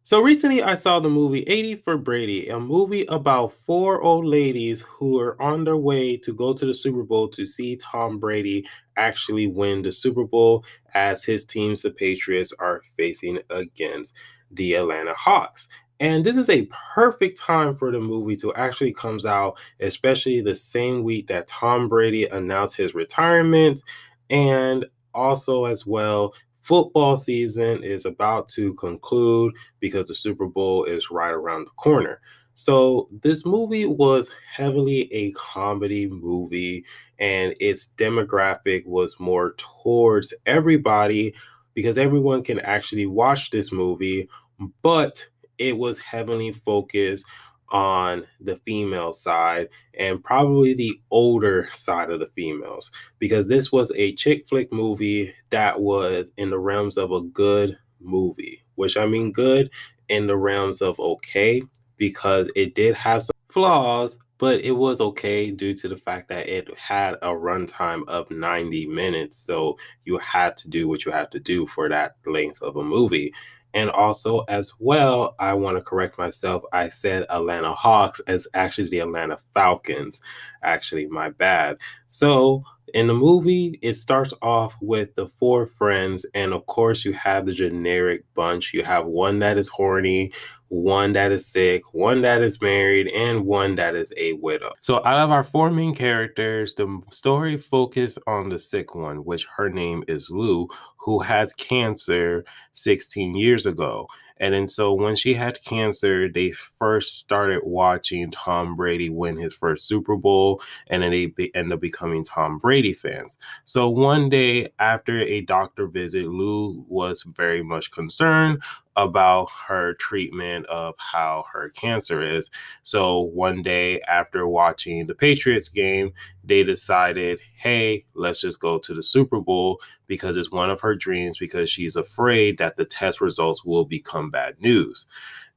So recently I saw the movie 80 for Brady, a movie about four old ladies who are on their way to go to the Super Bowl to see Tom Brady actually win the Super Bowl as his teams, the Patriots, are facing against the Atlanta Hawks. And this is a perfect time for the movie to actually comes out, especially the same week that Tom Brady announced his retirement and also as well football season is about to conclude because the Super Bowl is right around the corner. So this movie was heavily a comedy movie, and its demographic was more towards everybody because everyone can actually watch this movie, but it was heavily focused on the female side and probably the older side of the females because this was a chick flick movie that was in the realms of a good movie, which I mean good in the realms of okay, because it did have some flaws, but it was okay due to the fact that it had a runtime of 90 minutes. So you had to do what you had to do for that length of a movie. And also, as well, I want to correct myself. I said Atlanta Hawks as actually the Atlanta Falcons. Actually, my bad. So, in the movie, it starts off with the four friends, and of course, you have the generic bunch. You have one that is horny, one that is sick, one that is married, and one that is a widow. So, out of our four main characters, the story focused on the sick one, which her name is Lou, who has cancer 16 years ago. And then so when she had cancer, they first started watching Tom Brady win his first Super Bowl, and then end up becoming Tom Brady fans. So one day after a doctor visit, Lou was very much concerned about her treatment of how her cancer is. So one day after watching the Patriots game, they decided, hey, let's just go to the Super Bowl because it's one of her dreams because she's afraid that the test results will become bad news.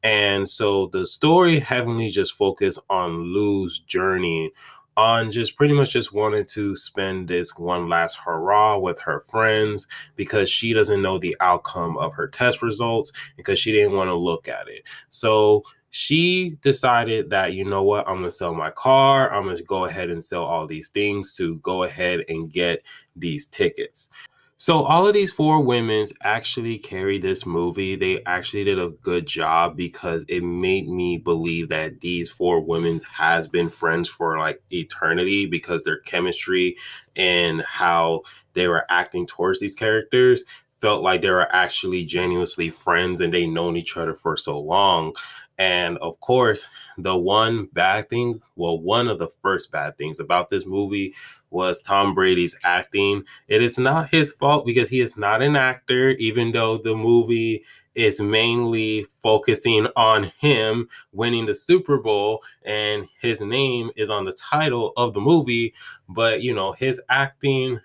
And so the story heavily just focused on Lou's journey on just pretty much just wanted to spend this one last hurrah with her friends because she doesn't know the outcome of her test results because she didn't want to look at it. So she decided that, you know what, I'm going to sell my car. I'm going to go ahead and sell all these things to go ahead and get these tickets. So all of these four women actually carried this movie. They actually did a good job because it made me believe that these four women has been friends for like eternity because their chemistry and how they were acting towards these characters felt like they were actually genuinely friends and they known each other for so long. And of course, the one bad thing, well, one of the first bad things about this movie was Tom Brady's acting. It is not his fault because he is not an actor, even though the movie is mainly focusing on him winning the Super Bowl and his name is on the title of the movie. But, you know, his acting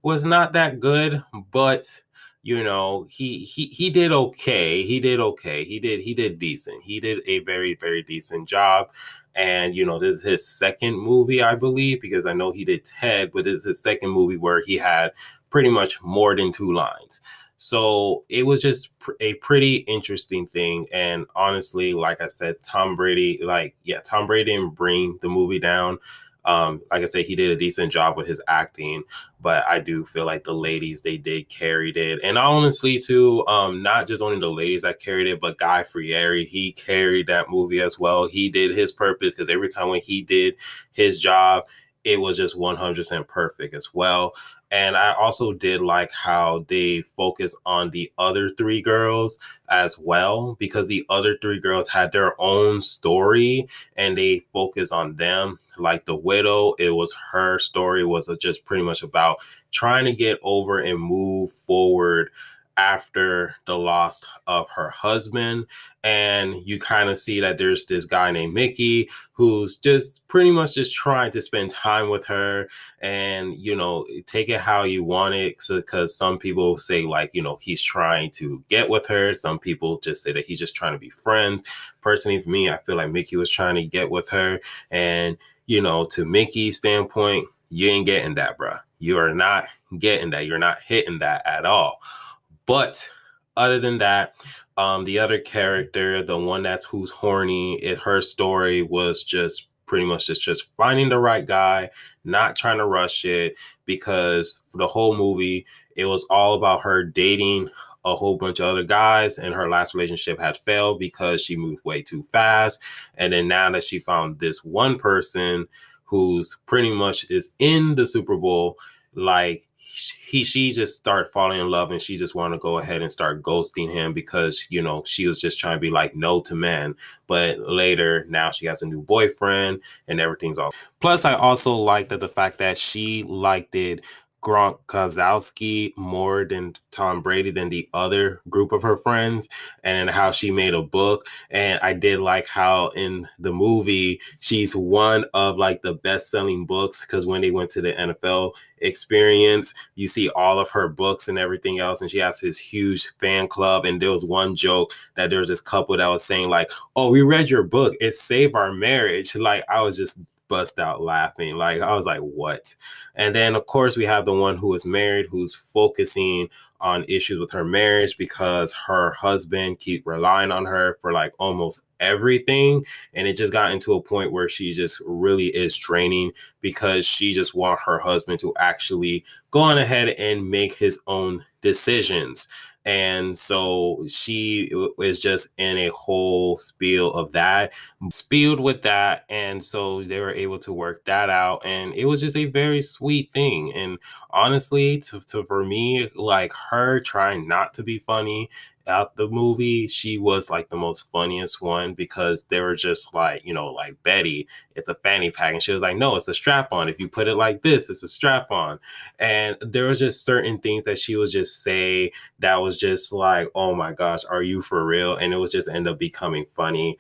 was not that good, but you know, he did okay. He did okay. He did decent. He did a very, very decent job. And you know, this is his second movie, I believe, because I know he did Ted, but this is his second movie where he had pretty much more than two lines. So it was just a pretty interesting thing. And honestly, like I said, Tom Brady, Tom Brady didn't bring the movie down. Like I said, he did a decent job with his acting, but I do feel like the ladies, they did carried it. And honestly, too, not just only the ladies that carried it, but Guy Fieri, he carried that movie as well. He did his purpose because every time when he did his job, it was just 100% perfect as well. And I also did like how they focus on the other three girls as well, because the other three girls had their own story and they focus on them. Like the widow, it was her story was just pretty much about trying to get over and move forward after the loss of her husband. And you kind of see that there's this guy named Mickey who's just pretty much just trying to spend time with her and, you know, take it how you want it. Because some people say, like, you know, he's trying to get with her. Some people just say that he's just trying to be friends. Personally, for me, I feel like Mickey was trying to get with her. And, you know, to Mickey's standpoint, you ain't getting that, bruh. You are not getting that. You're not hitting that at all. But other than that, the other character, the one that's who's horny, her story was just pretty much just finding the right guy, not trying to rush it, because for the whole movie, it was all about her dating a whole bunch of other guys, and her last relationship had failed because she moved way too fast. And then now that she found this one person who's pretty much is in the Super Bowl, like she just started falling in love, and she just want to go ahead and start ghosting him because she was just trying to be like no to men. But later, now she has a new boyfriend and everything's all. Plus, I also like that the fact that she liked it Gronkowski more than Tom Brady than the other group of her friends, and how she made a book. And I did like how in the movie she's one of like the best-selling books, because when they went to the NFL experience, you see all of her books and everything else, and she has this huge fan club. And there was one joke that there was this couple that was saying like, "Oh, we read your book, it saved our marriage." Like, I was just bust out laughing. Like, I was like, what? And then of course we have the one who is married, who's focusing on issues with her marriage because her husband keep relying on her for like almost everything. And it just got into a point where she just really is draining, because she just want her husband to actually go on ahead and make his own decisions. And so she is just in a whole spiel of that, spewed with that. And so they were able to work that out. And it was just a very sweet thing. And honestly, for me, like, her trying not to be funny out the movie, she was like the most funniest one, because they were just like, like, Betty, it's a fanny pack. And she was like, no, it's a strap on. If you put it like this, it's a strap on. And there was just certain things that she would just say that was just like, oh my gosh, are you for real? And it was just end up becoming funny.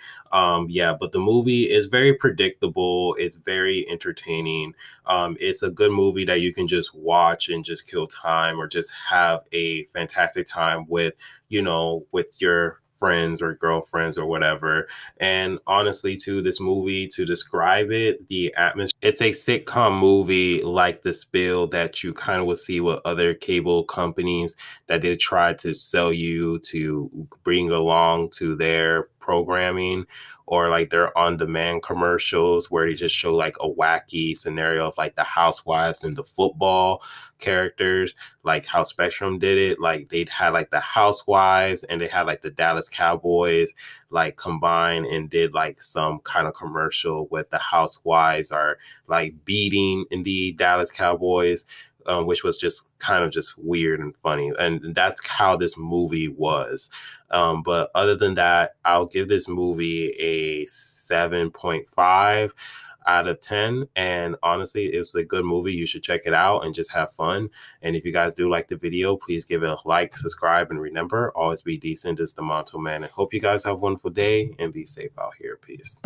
Yeah, but the movie is very predictable. It's very entertaining. It's a good movie that you can just watch and just kill time, or just have a fantastic time with, with your friends or girlfriends or whatever. And honestly, too, this movie, to describe it, the atmosphere, it's a sitcom movie like The Spill that you kind of will see with other cable companies that they try to sell you to bring along to their programming, or like their on-demand commercials where they just show like a wacky scenario of like the housewives and the football characters, like how Spectrum did it. Like, they'd had like the housewives and they had like the Dallas Cowboys like combined and did like some kind of commercial with the housewives are like beating in the Dallas Cowboys, which was just kind of just weird and funny. And that's how this movie was. But other than that, I'll give this movie a 7.5 out of 10. And honestly, it's a good movie. You should check it out and just have fun. And if you guys do like the video, please give it a like, subscribe, and remember, always be decent. It's the Monotone Man. And hope you guys have a wonderful day and be safe out here. Peace.